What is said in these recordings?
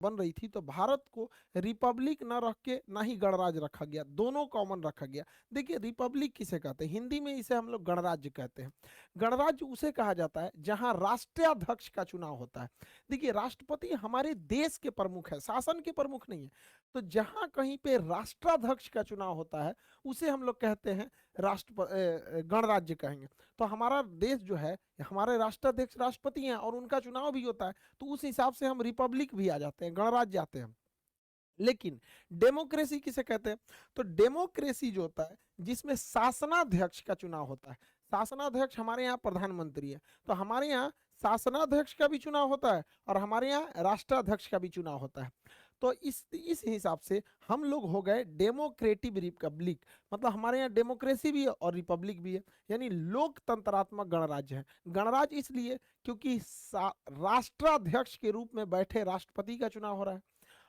बन रही थी तो भारत को रिपब्लिक ना रख के ना ही गणराज्य रखा गया, दोनों कॉमन रखा गया। देखिए रिपब्लिक किसे कहते हैं, हिंदी में इसे हम लोग गणराज्य कहते हैं। गणराज्य उसे कहा जाता है जहां राष्ट्राध्यक्ष का चुनाव होता है। देखिए राष्ट्रपति हमारे देश के प्रमुख है, शासन के प्रमुख नहीं है। तो जहां कहीं पे राष्ट्राध्यक्ष का चुनाव होता है उसे हम लोग कहते हैं गणराज्य कहेंगे। तो हमारा देश जो है, हमारे राष्ट्राध्यक्ष राष्ट्रपति हैं और उनका चुनाव भी होता है, तो उस हिसाब से हम रिपब्लिक भी आ जाते हैं, गणराज्य आते हैं। लेकिन डेमोक्रेसी किसे कहते हैं? तो डेमोक्रेसी जो होता है जिसमें शासनाध्यक्ष का चुनाव होता है। शासनाध्यक्ष हमारे यहाँ प्रधानमंत्री है, तो हमारे यहाँ शासनाध्यक्ष का भी चुनाव होता है और हमारे यहाँ राष्ट्राध्यक्ष का भी चुनाव होता है। तो इस हिसाब से हम लोग हो गए डेमोक्रेटिव रिपब्लिक, मतलब हमारे यहाँ डेमोक्रेसी भी है और रिपब्लिक भी है, यानी लोकतंत्रात्मक गणराज्य है। गणराज्य इसलिए क्योंकि राष्ट्राध्यक्ष के रूप में बैठे राष्ट्रपति का चुनाव हो रहा है,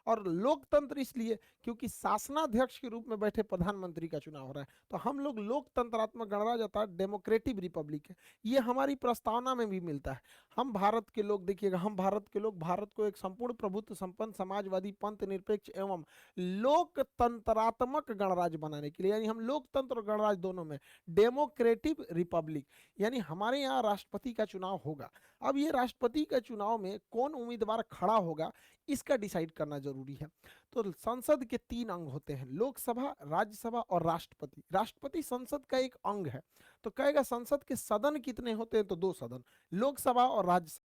और लोकतंत्र इसलिए क्योंकि शासनाध्यक्ष के रूप में बैठे प्रधानमंत्री का चुनाव हो रहा है। तो हम लोग लोकतंत्रात्मक गणराज्य अर्थात डेमोक्रेटिव रिपब्लिक है। ये हमारी प्रस्तावना में भी मिलता है। हम भारत के लोग, देखिएगा, हम भारत के लोग भारत को एक संपूर्ण प्रभुत्व संपन्न समाजवादी पंथ निरपेक्ष एवं लोकतंत्रात्मक गणराज्य बनाने के लिए, यानी हम लोकतंत्र और गणराज्य दोनों में डेमोक्रेटिव रिपब्लिक, यानी हमारे यहाँ राष्ट्रपति का चुनाव होगा। अब ये राष्ट्रपति का चुनाव में कौन उम्मीदवार खड़ा होगा इसका डिसाइड करना जरूरी है। तो संसद के 3 अंग होते हैं, लोकसभा, राज्यसभा और राष्ट्रपति। राष्ट्रपति संसद का एक अंग है। तो कहेगा संसद के सदन कितने होते हैं, तो 2 सदन, लोकसभा और राज्यसभा।